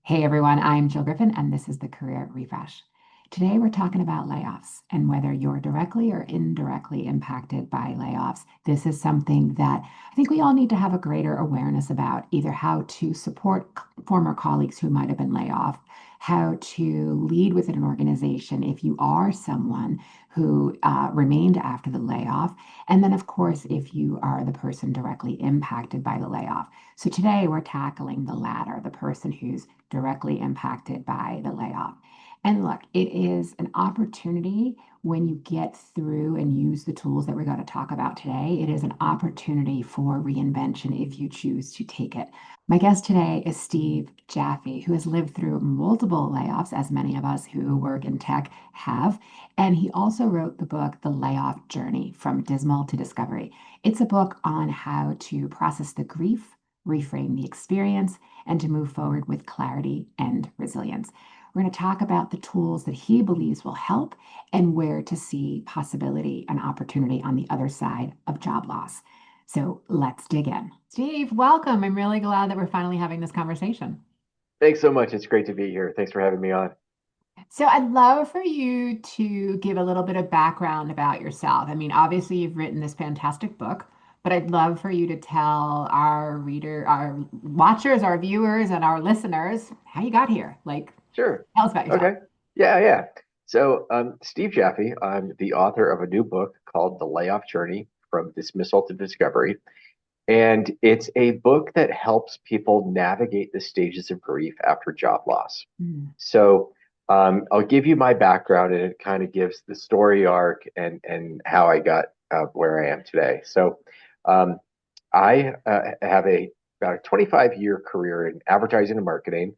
Hey everyone, I'm Jill Griffin, and this is the Career Refresh. Today we're talking about layoffs and whether you're directly or indirectly impacted by layoffs. This is something that I think we all need to have a greater awareness about, either how to support former colleagues who might have been laid off, how to lead within an organization if you are someone who remained after the layoff, and then, of course, if you are the person directly impacted by the layoff. So today we're tackling the latter, the person who's directly impacted by the layoff. And look, it is an opportunity when you get through and use the tools that we're going to talk about today. It is an opportunity for reinvention if you choose to take it. My guest today is Steve Jaffe, who has lived through multiple layoffs, as many of us who work in tech have. And he also wrote the book, The Layoff Journey From Dismal to Discovery. It's a book on how to process the grief, reframe the experience, and to move forward with clarity and resilience. We're going to talk about the tools that he believes will help and where to see possibility and opportunity on the other side of job loss. So let's dig in. Steve, welcome. I'm really glad that we're finally having this conversation. Thanks so much. It's great to be here. Thanks for having me on. So I'd love for you to give a little bit of background about yourself. I mean, obviously you've written this fantastic book, but I'd love for you to tell our watchers, our viewers, and our listeners how you got here. Like, Sure. tell us about yourself. Okay. Yeah. So, Steve Jaffe, I'm the author of a new book called The Layoff Journey From Dismissal to Discovery. And it's a book that helps people navigate the stages of grief after job loss. Mm, So, I'll give you my background, and it kind of gives the story arc and how I got where I am today. So, um, I have about a 25-year career in advertising and marketing.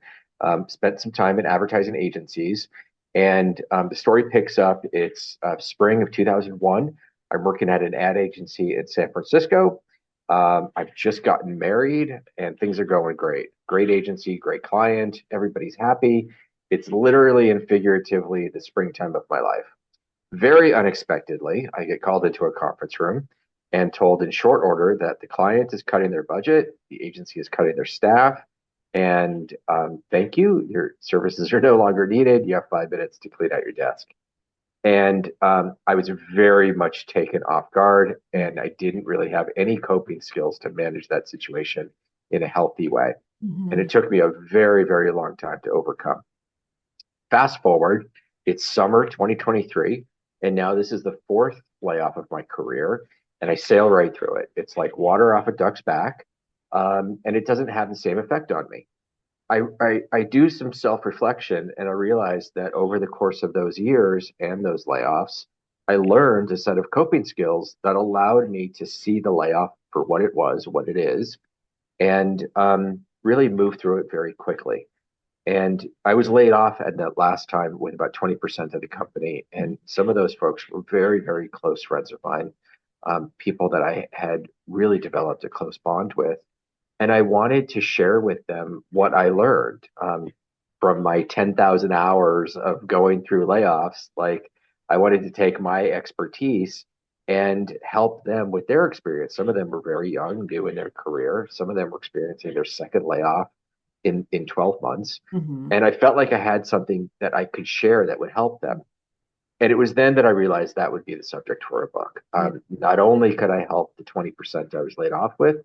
Spent some time in advertising agencies, and the story picks up. It's spring of 2001. I'm working at an ad agency in San Francisco. I've just gotten married, and things are going great. Great agency, great client. Everybody's happy. It's literally and figuratively the springtime of my life. Very unexpectedly, I get called into a conference room and told in short order that the client is cutting their budget, the agency is cutting their staff, and thank you. Your services are no longer needed. You have 5 minutes to clean out your desk. And I was very much taken off guard, and I didn't really have any coping skills to manage that situation in a healthy way. And mhm. it took me a very, very long time to overcome. Fast forward, it's summer 2023, and now this is the fourth layoff of my career, and I sail right through it. It's like water off a duck's back, and it doesn't have the same effect on me. I do some self-reflection, and I realized that over the course of those years and those layoffs, I learned a set of coping skills that allowed me to see the layoff for what it was, what it is, and really move through it very quickly. And I was laid off at that last time with about 20% of the company. And some of those folks were very, very close friends of mine, people that I had really developed a close bond with. And I wanted to share with them what I learned from my 10,000 hours of going through layoffs. Like, I wanted to take my expertise and help them with their experience. Some of them were very young, new in their career. Some of them were experiencing their second layoff in 12 months. Mhm. And I felt like I had something that I could share that would help them. And it was then that I realized that would be the subject for a book. Yeah. Not only could I help the 20% I was laid off with,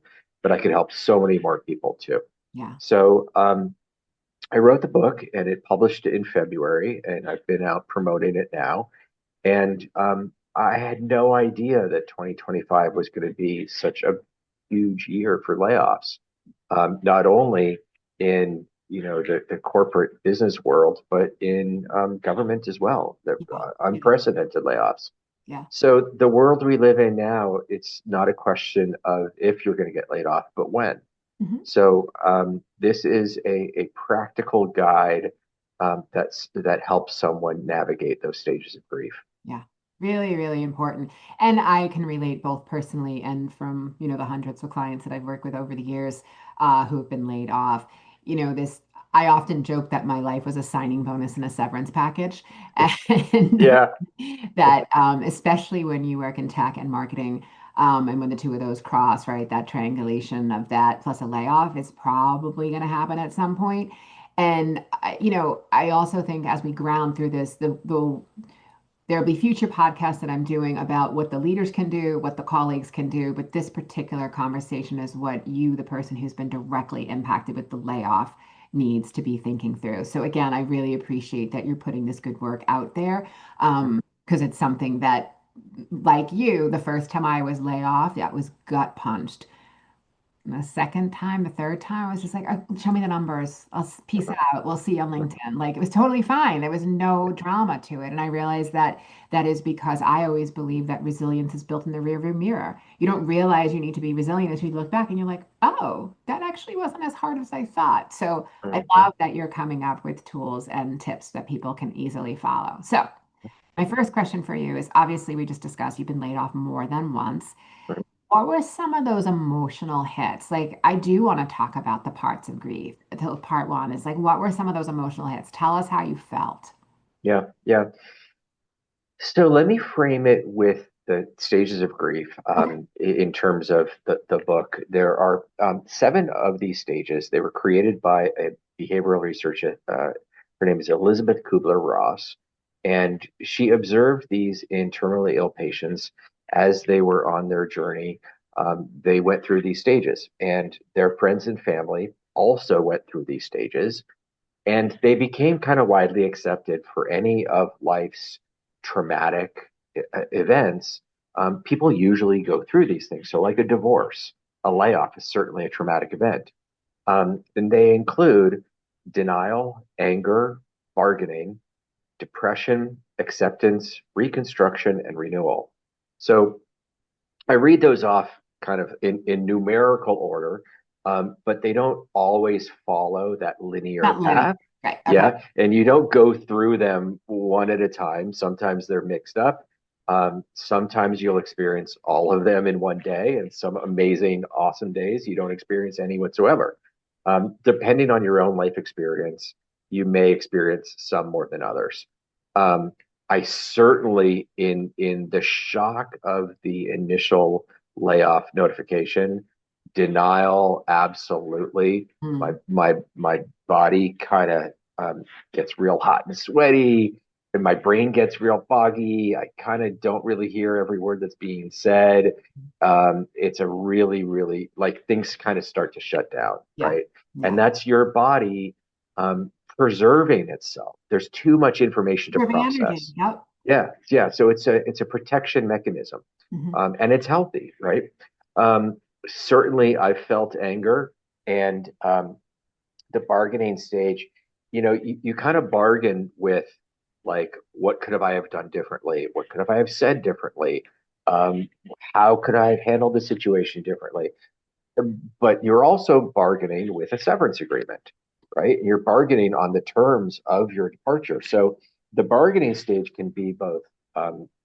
but I could help so many more people too. Yeah. So I wrote the book, and it published in February, and I've been out promoting it now. And I had no idea that 2025 was going to be such a huge year for layoffs, not only in the corporate business world, but in government as well. The Yeah. Yeah. unprecedented layoffs. Yeah. So the world we live in now, it's not a question of if you're going to get laid off, but when. Mhm. So this is a practical guide that helps someone navigate those stages of grief. Yeah, really, really important. And I can relate both personally and from, the hundreds of clients that I've worked with over the years who have been laid off. This, I often joke that my life was a signing bonus and a severance package. And Yeah, that, especially when you work in tech and marketing, and when the two of those cross, right, that triangulation of that plus a layoff is probably going to happen at some point. And I also think as we ground through this, there'll be future podcasts that I'm doing about what the leaders can do, what the colleagues can do, but this particular conversation is what you, the person who's been directly impacted with the layoff, needs to be thinking through. So again, I really appreciate that you're putting this good work out there, because it's something that, like you, the first time I was laid off, that was gut punched. The second time, the third time, I was just like, show me the numbers. Peace out. We'll see you on LinkedIn. Like it was totally fine. There was no drama to it. And I realized that that is because I always believe that resilience is built in the rearview mirror. You don't realize you need to be resilient until you look back and you're like, oh, that actually wasn't as hard as I thought. So I Mhm. love that you're coming up with tools and tips that people can easily follow. So my first question for you is obviously we just discussed you've been laid off more than once. What were some of those emotional hits? Like, I do want to talk about the parts of grief. The part one is like, what were some of those emotional hits? Tell us how you felt. Yeah, yeah. So let me frame it with the stages of grief Okay. in terms of the book. There are seven of these stages. They were created by a behavioral researcher. Her name is Elizabeth Kubler-Ross, and she observed these in terminally ill patients as they were on their journey. They went through these stages, and their friends and family also went through these stages, and they became kind of widely accepted for any of life's traumatic events. People usually go through these things. So, like a divorce, a layoff is certainly a traumatic event. And they include denial, anger, bargaining, depression, acceptance, reconstruction, and renewal. So, I read those off kind of in numerical order, but they don't always follow that linear Not linear. path. Right. Okay. Yeah, and you don't go through them one at a time. Sometimes they're mixed up. Sometimes you'll experience all of them in one day, and some amazing, awesome days you don't experience any whatsoever. Depending on your own life experience, you may experience some more than others. Um, I certainly, in the shock of the initial layoff notification, denial, absolutely. My Hmm. my body kind of gets real hot and sweaty, and my brain gets real foggy. I kind of don't really hear every word that's being said. It's a really, really like things kind of start to shut down, Yeah. right? And Yeah. that's your body preserving itself. There's too much information to Preserving energy. process. Yep. Yeah, yeah. So it's a protection mechanism, Hmm. and it's healthy, right? Um, Certainly, I felt anger, and the bargaining stage. You kind of bargain with like, what could have I have done differently? What could have I have said differently? Um, how could I have handled the situation differently? But you're also bargaining with a severance agreement, right? You're bargaining on the terms of your departure. So the bargaining stage can be both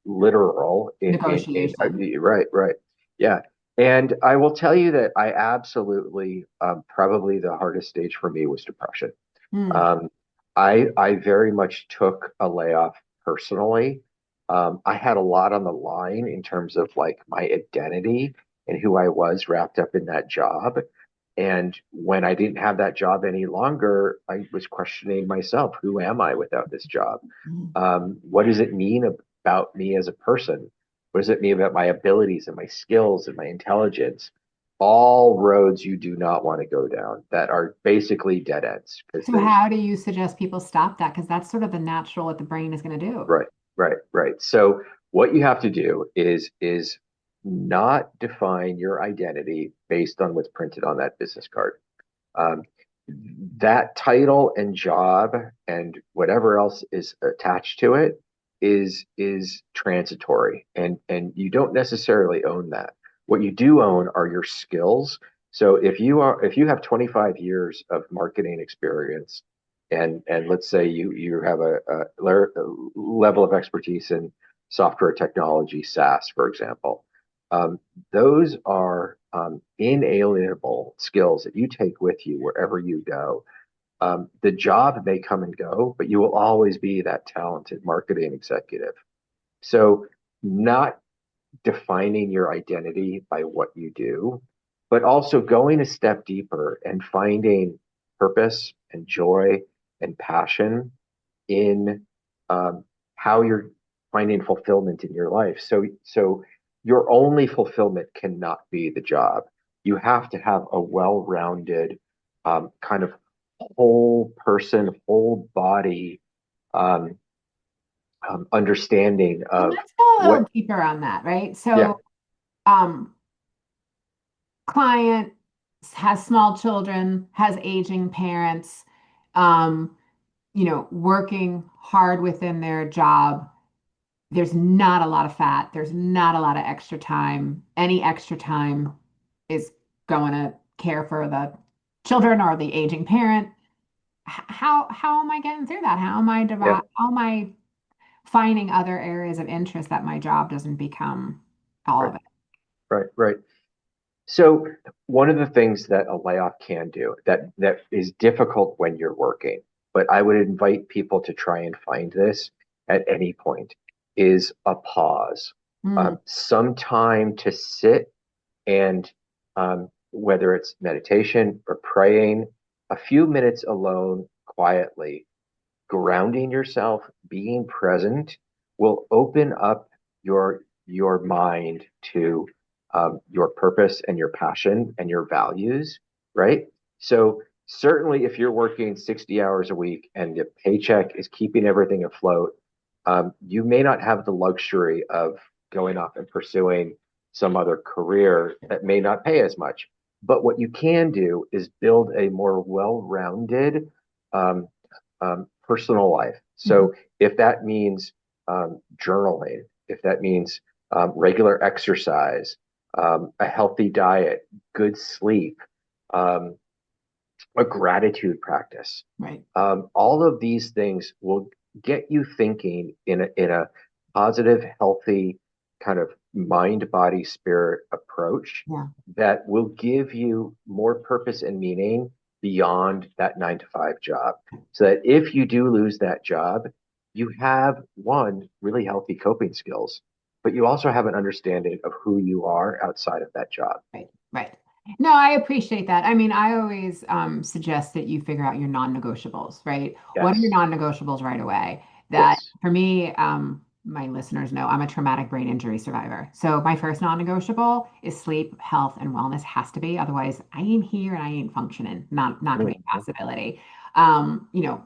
literal Negotiation. right, right, yeah. And I will tell you that I absolutely probably the hardest stage for me was depression. Hmm. Um, I very much took a layoff personally. I had a lot on the line in terms of like my identity and who I was wrapped up in that job. And when I didn't have that job any longer, I was questioning myself. Who am I without this job? Hmm. What does it mean about me as a person? What does it mean about my abilities and my skills and my intelligence? All roads you do not want to go down that are basically dead ends because So there's how do you suggest people stop that? Because that's sort of the natural what the brain is going to do. right, right, right. So what you have to do is not define your identity based on what's printed on that business card. Um, that title and job and whatever else is attached to it is transitory, and you don't necessarily own that. What you do own are your skills. So if you have 25 years of marketing experience, and let's say you have a level of expertise in software technology, SaaS, for example, um, those are inalienable skills that you take with you wherever you go. The job may come and go, but you will always be that talented marketing executive. So, not defining your identity by what you do, but also going a step deeper and finding purpose and joy and passion in how you're finding fulfillment in your life. So your only fulfillment cannot be the job. You have to have a well-rounded kind of whole person, whole body um, understanding And of let's go a little what. deeper on that, right? Yeah, So, um, client has small children, has aging parents, um, working hard within their job. There's not a lot of fat. There's not a lot of extra time. Any extra time is going to care for the children or the aging parent. How am I getting through that? yeah, How am I finding other areas of interest that my job doesn't become all right, of it? right. So one of the things that a layoff can do that is difficult when you're working, but I would invite people to try and find this at any point, is a pause. Mm, Some time to sit and whether it's meditation or praying, a few minutes alone quietly, grounding yourself, being present will open up your mind to your purpose and your passion and your values, right? So certainly if you're working 60 hours a week and the paycheck is keeping everything afloat, you may not have the luxury of going off and pursuing some other career that may not pay as much. But what you can do is build a more well-rounded um, personal life. mhm. So if that means journaling, if that means regular exercise, a healthy diet, good sleep, um, a gratitude practice, Right. all of these things will get you thinking in a positive, healthy kind of mind, body, spirit approach Yeah. that will give you more purpose and meaning beyond that 9 to 5 job. So that if you do lose that job, you have one really healthy coping skills, but you also have an understanding of who you are outside of that job. Right, right. No, I appreciate that. I mean, I always suggest that you figure out your non-negotiables, right? What are your Yes. non-negotiables right away? That Yes. for me, my listeners know I'm a traumatic brain injury survivor. So my first non-negotiable is sleep, health, and wellness has to be. Otherwise, I ain't here and I ain't functioning. Not gonna be a Mhm. possibility.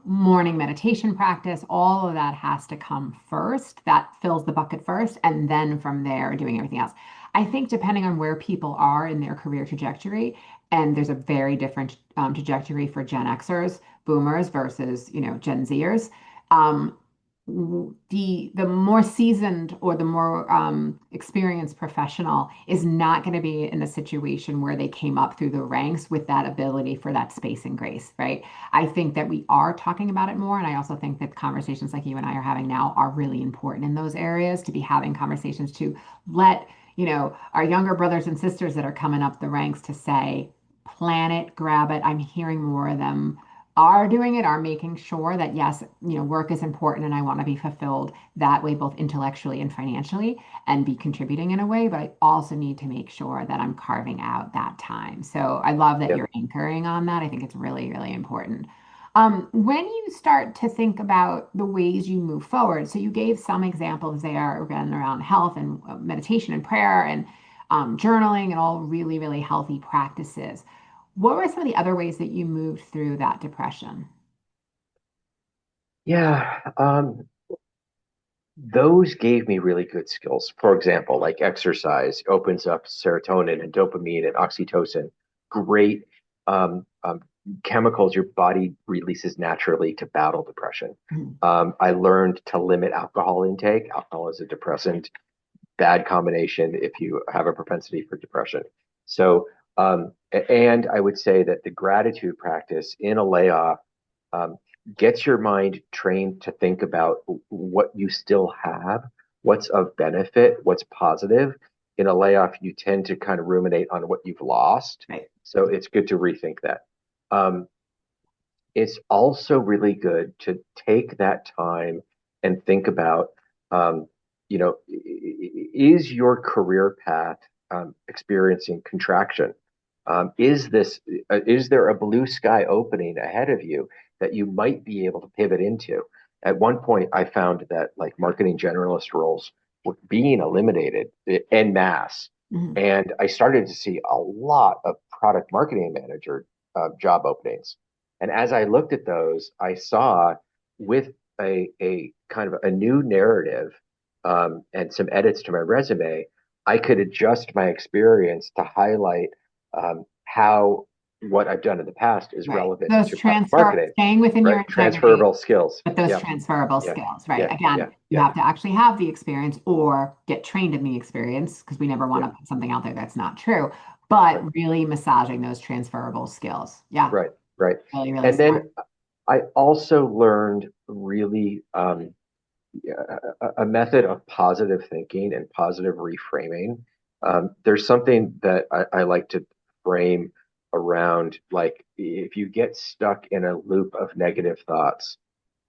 Morning meditation practice, all of that has to come first. That fills the bucket first, and then from there, doing everything else. I think depending on where people are in their career trajectory, and there's a very different trajectory for Gen Xers, boomers versus, Gen Zers. Um, the more seasoned or the more experienced professional is not going to be in a situation where they came up through the ranks with that ability for that space and grace, right? I think that we are talking about it more, and I also think that conversations like you and I are having now are really important in those areas to be having conversations to let our younger brothers and sisters that are coming up the ranks to say, plan it, grab it. I'm hearing more of them are doing it, are making sure that yes, work is important and I want to be fulfilled that way, both intellectually and financially, and be contributing in a way, but I also need to make sure that I'm carving out that time. So I love that Yep. you're anchoring on that. I think it's really, really important. When you start to think about the ways you move forward, so you gave some examples there again around health and meditation and prayer and journaling and all really, really healthy practices. What were some of the other ways that you moved through that depression? Yeah. Those gave me really good skills. For example, like exercise opens up serotonin and dopamine and oxytocin, great chemicals your body releases naturally to battle depression. Mhm. I learned to limit alcohol intake. Alcohol is a depressant, bad combination if you have a propensity for depression. So, and I would say that the gratitude practice in a layoff um, gets your mind trained to think about what you still have, what's of benefit, what's positive. In a layoff, you tend to kind of ruminate on what you've lost. Right. So it's good to rethink that. Um, it's also really good to take that time and think about, um, is your career path experiencing contraction? Is there a blue sky opening ahead of you that you might be able to pivot into? At one point, I found that like marketing generalist roles were being eliminated en masse. Mhm. And I started to see a lot of product marketing manager job openings. And as I looked at those, I saw with a kind of a new narrative and some edits to my resume, I could adjust my experience to highlight how what I've done in the past is Right. relevant Those to product transfer, marketing, staying within your right? integrity, Transferable skills. but those Yeah, transferable yeah, skills, right? yeah, yeah, Again, you yeah, have to actually have the experience or get trained in the experience because we never want yeah. to put something out there that's not true, Right, but really massaging those transferable skills. Yeah, right, right. really, really And smart. then I also learned really a method of positive thinking and positive reframing. There's something that I like to frame around, like if you get stuck in a loop of negative thoughts,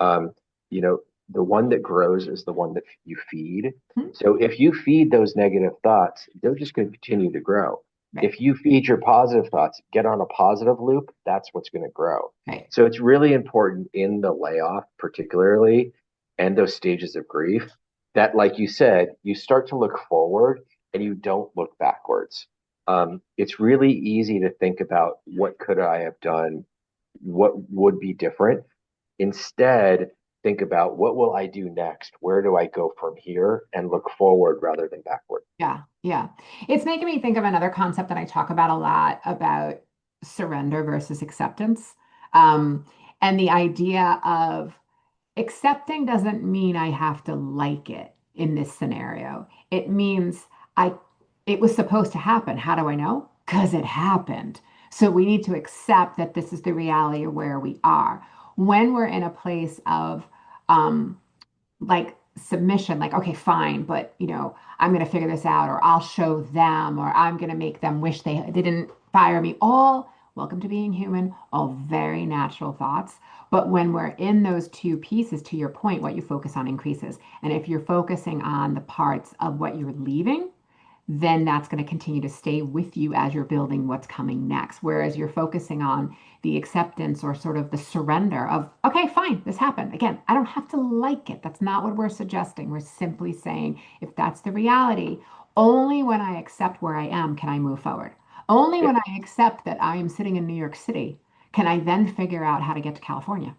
um, you know, the one that grows is the one that you feed. Mhm. So if you feed those negative thoughts, they're just going to continue to grow. Right, If you feed your positive thoughts, get on a positive loop, that's what's going to grow. right. So it's really important in the layoff, particularly, and those stages of grief, that, like you said, you start to look forward and you don't look backwards. It's really easy to think about what could I have done, what would be different. Instead, think about what will I do next? Where do I go from here? And look forward rather than backward. Yeah, yeah. It's making me think of another concept that I talk about a lot about surrender versus acceptance. Um, and the idea of accepting doesn't mean I have to like it in this scenario. It means I it was supposed to happen. How do I know? Because it happened. So we need to accept that this is the reality of where we are. When we're in a place of um, like submission, like, okay, fine, but I'm going to figure this out, or I'll show them, or I'm going to make them wish they didn't fire me. All welcome to being human, all very natural thoughts. But when we're in those two pieces, to your point, what you focus on increases. And if you're focusing on the parts of what you're leaving, then that's going to continue to stay with you as you're building what's coming next. Whereas you're focusing on the acceptance or sort of the surrender of, okay, fine, this happened. Again, I don't have to like it. That's not what we're suggesting. We're simply saying, if that's the reality, only when I accept where I am can I move forward. Only Yeah, when I accept that I am sitting in New York City can I then figure out how to get to California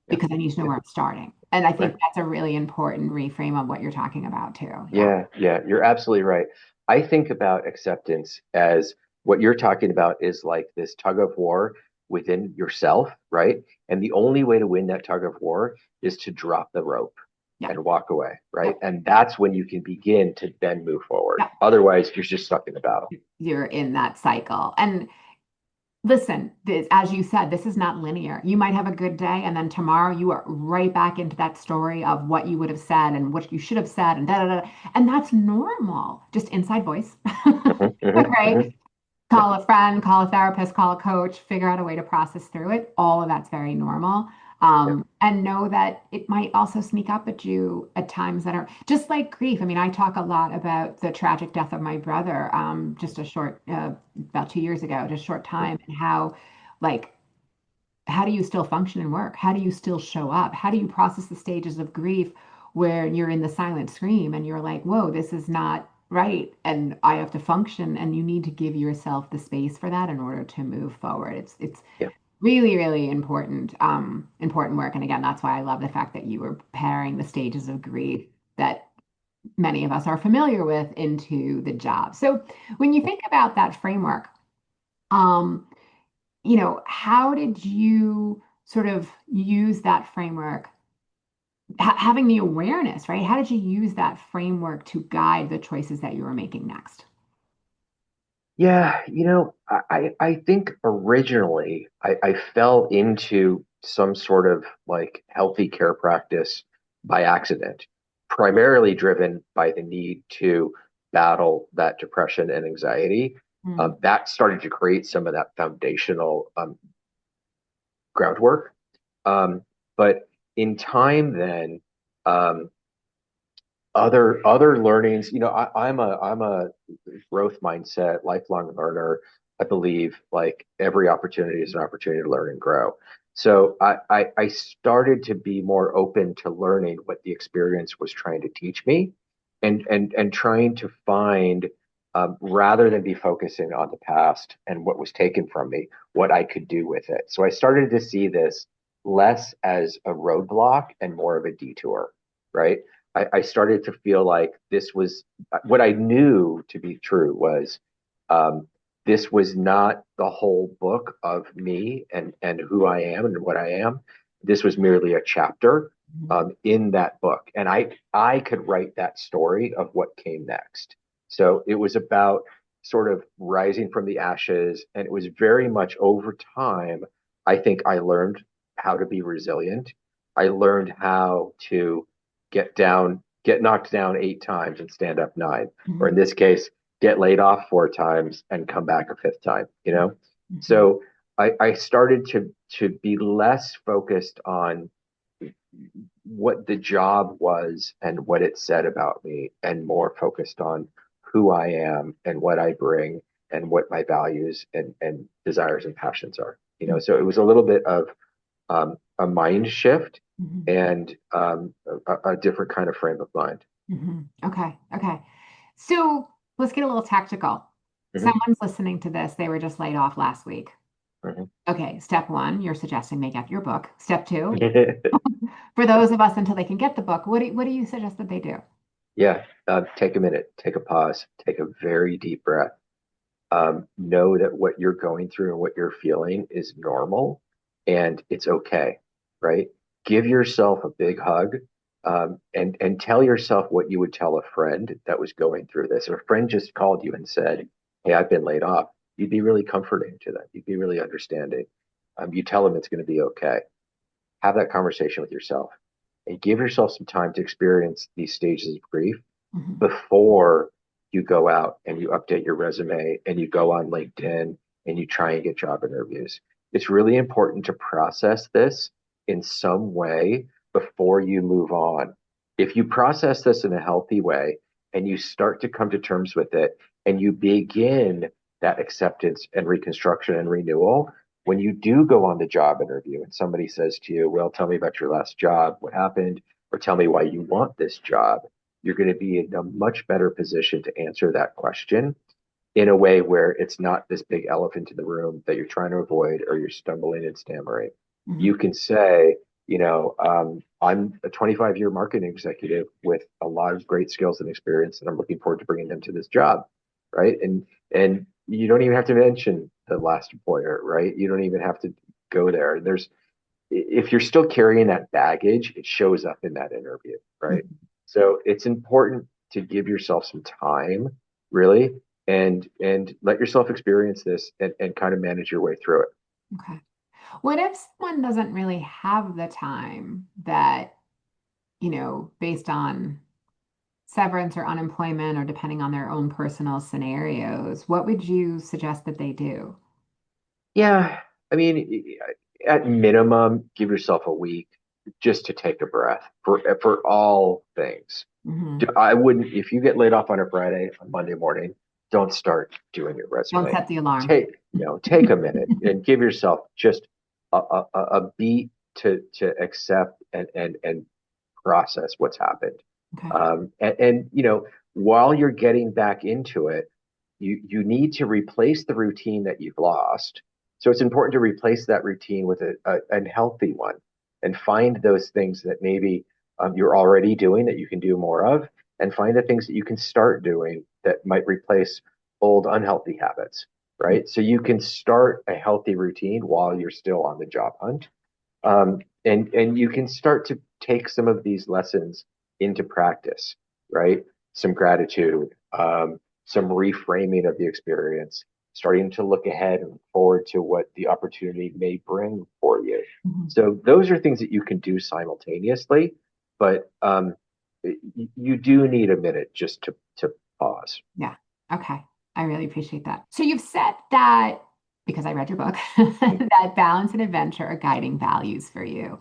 yeah, because I need to know yeah. where I'm starting. And I think Right. that's a really important reframe of what you're talking about too. Yeah. Yeah, yeah, you're absolutely right. I think about acceptance as what you're talking about is like this tug of war within yourself, right? And the only way to win that tug of war is to drop the rope Yeah. and walk away, right? Yep. And that's when you can begin to then move forward. Yep. Otherwise, you're just stuck in the battle. You're in that cycle. And listen, this, as you said, this is not linear. You might have a good day, and then tomorrow you are right back into that story of what you would have said and what you should have said, and da da da. And that's normal, just inside voice. Mhm, mhm, Right? mhm. Yeah, Call a friend, call a therapist, call a coach, figure out a way to process through it. All of that's very normal. yeah, And know that it might also sneak up at you at times that are just like grief. I mean, I talk a lot about the tragic death of my brother, just a short, about 2 years ago, just a short mhm, time, and how, like, how do you still function and work? How do you still show up? How do you process the stages of grief where you're in the silent scream and you're like, whoa, this is not right. And I have to function. And you need to give yourself the space for that in order to move forward. It's yeah, really, really important work. And again, that's why I love the fact that you were pairing the stages of grief that many of us are familiar with into the job. So when you think about that framework, um, how did you sort of use that framework, having the awareness, right? How did you use that framework to guide the choices that you were making next? yeah. I think originally I fell into some sort of like healthy care practice by accident, primarily driven by the need to battle that depression and anxiety. Hmm. That started to create some of that foundational groundwork. But in time, then um, other learnings. I'm a growth mindset, lifelong learner. I believe like every opportunity is an opportunity to learn and grow. So I started to be more open to learning what the experience was trying to teach me, and trying to find, rather than be focusing on the past and what was taken from me, what I could do with it. So I started to see this less as a roadblock and more of a detour, right? I started to feel like this was what I knew to be true was, um, this was not the whole book of me and who I am and what I am. This was merely a chapter, Mhm. in that book, and I could write that story of what came next. So it was about sort of rising from the ashes, and it was very much over time. I think I learned how to be resilient. I learned how to get knocked down 8 times and stand up nine, or in Mhm. this case, get laid off 4 times and come back a fifth time, you know? Mhm. So I started to be less focused on what the job was and what it said about me, and more focused on who I am and what I bring and what my values and desires and passions are. So it was a little bit of, a mind shift Mhm. and, a different kind of frame of mind. Okay. Okay. So let's get a little tactical. Mhm, Someone's listening to this. They were just laid off last week. mhm. Okay. Step one, you're suggesting they get your book. Step two, for those of us until they can get the book, what do you suggest that they do? Yeah, take a minute, take a pause, take a very deep breath. Know that what you're going through and what you're feeling is normal and it's okay, right? Give yourself a big hug, and tell yourself what you would tell a friend that was going through this. If a friend just called you and said, "Hey, I've been laid off," you'd be really comforting to them. You'd be really understanding. You tell them it's going to be okay. Have that conversation with yourself and give yourself some time to experience these stages of grief Mhm. before you go out and you update your resume and you go on LinkedIn and you try and get job interviews. It's really important to process this in some way before you move on. If you process this in a healthy way and you start to come to terms with it and you begin that acceptance and reconstruction and renewal, when you do go on the job interview and somebody says to you, "Well, tell me about your last job, what happened, or tell me why you want this job," you're going to be in a much better position to answer that question in a way where it's not this big elephant in the room that you're trying to avoid or you're stumbling and stammering. Mhm. You can say, I'm a 25-year marketing executive with a lot of great skills and experience, and I'm looking forward to bringing them to this job, right? And you don't even have to mention the last employer, right? You don't even have to go there. If you're still carrying that baggage, it shows up in that interview, right? Mhm. So it's important to give yourself some time, really, and let yourself experience this and kind of manage your way through it. Okay. What if someone doesn't really have the time that, based on severance or unemployment or depending on their own personal scenarios, what would you suggest that they do? Yeah, I mean, at minimum, give yourself a week just to take a breath for all things. Hmm. I wouldn't, if you get laid off on a Friday, on Monday morning, don't start doing your Don't resume. set the alarm. Take a minute and give yourself just a beat to accept and process what's happened. Okay. And while you're getting back into it, you need to replace the routine that you've lost. So it's important to replace that routine with a healthy one, and find those things that maybe, you're already doing that you can do more of, and find the things that you can start doing that might replace old unhealthy habits, right? So you can start a healthy routine while you're still on the job hunt, and you can start to take some of these lessons into practice, right? Some gratitude, some reframing of the experience, starting to look ahead and forward to what the opportunity may bring for you. Mhm. So those are things that you can do simultaneously, but, you do need a minute just to pause. Yeah. Okay. I really appreciate that. So you've said that, because I read your book, that balance and adventure are guiding values for you.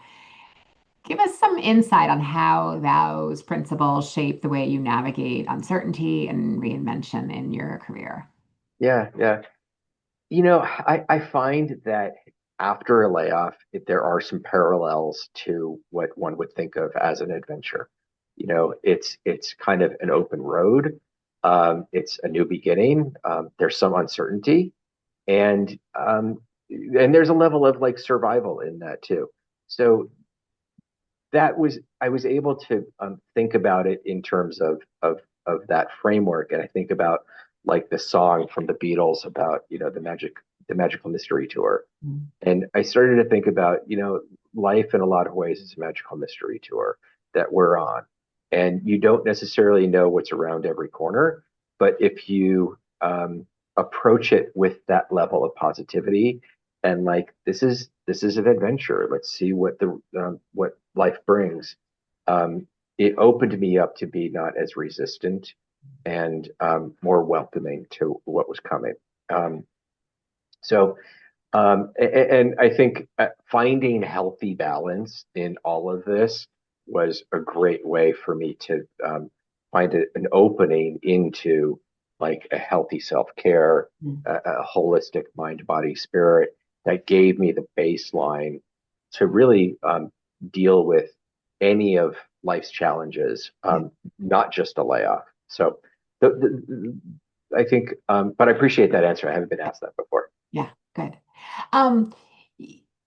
Give us some insight on how those principles shape the way you navigate uncertainty and reinvention in your career. Yeah, yeah. I find that after a layoff, there are some parallels to what one would think of as an adventure. It's kind of an open road. It's a new beginning. There's some uncertainty, and there's a level of like survival in that too. So I was able to think about it in terms of that framework, and I think about like the song from the Beatles about the magical mystery tour, Mm. and I started to think about life in a lot of ways is a magical mystery tour that we're on, and you don't necessarily know what's around every corner, but if you approach it with that level of positivity and like this is an adventure. Let's see what life brings. It opened me up to be not as resistant and more welcoming to what was coming. Um, and I think finding healthy balance in all of this was a great way for me to find an opening into like a healthy self-care, Mm. a holistic mind, body, spirit that gave me the baseline to really deal with any of life's challenges, Yeah. not just a layoff. So I think, but I appreciate that answer. I haven't been asked that before. Yeah, good. Um,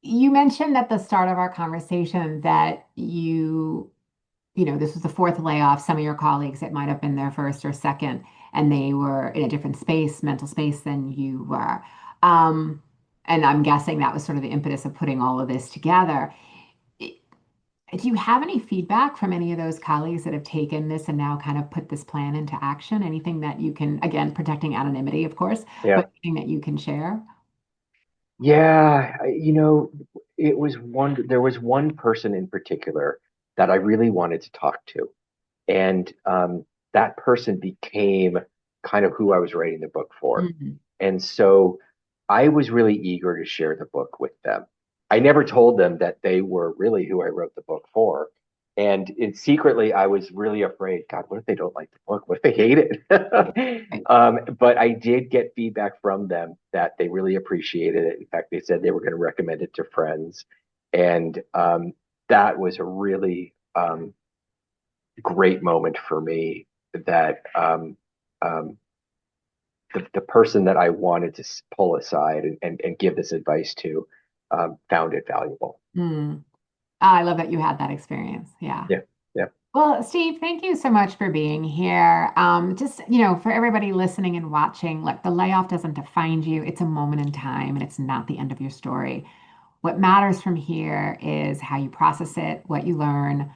you mentioned at the start of our conversation that this was the fourth layoff. Some of your colleagues, it might have been their first or second, and they were in a different space, mental space than you were. Um, and I'm guessing that was sort of the impetus of putting all of this together. I- Do you have any feedback from any of those colleagues that have taken this and now kind of put this plan into action? Anything that you can, again, protecting anonymity, of course, Yeah. but anything that you can share? Yeah, there was one person in particular that I really wanted to talk to. And that person became kind of who I was writing the book for. Mhm. And so I was really eager to share the book with them. I never told them that they were really who I wrote the book for. Secretly, I was really afraid, God, what if they don't like the book? What if they hate it? Right. But I did get feedback from them that they really appreciated it. In fact, they said they were going to recommend it to friends. And that was a really great moment for me that the person that I wanted to pull aside and give this advice to found it valuable. Mm. I love that you had that experience. Yeah. Yeah, yeah. Well, Steve, thank you so much for being here. Just, for everybody listening and watching, look, the layoff doesn't define you. It's a moment in time and it's not the end of your story. What matters from here is how you process it, what you learn,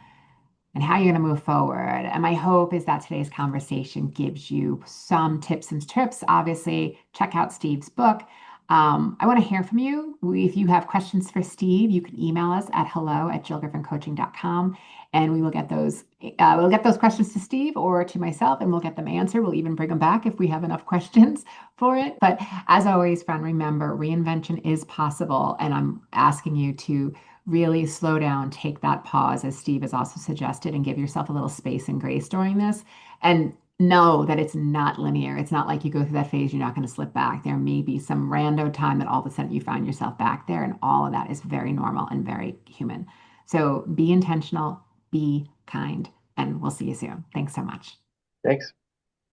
and how you're going to move forward. And my hope is that today's conversation gives you some tips and trips. Obviously, check out Steve's book. I want to hear from you. If you have questions for Steve, you can email us at hello@jillgriffincoaching.com, and we will get those. We'll get those questions to Steve or to myself, and we'll get them answered. We'll even bring them back if we have enough questions for it. But as always, friend, remember reinvention is possible, and I'm asking you to really slow down, take that pause, as Steve has also suggested, and give yourself a little space and grace during this. And know that it's not linear. It's not like you go through that phase, you're not going to slip back. There may be some rando time that all of a sudden you find yourself back there, and all of that is very normal and very human. So be intentional, be kind, and we'll see you soon. Thanks so much. Thanks.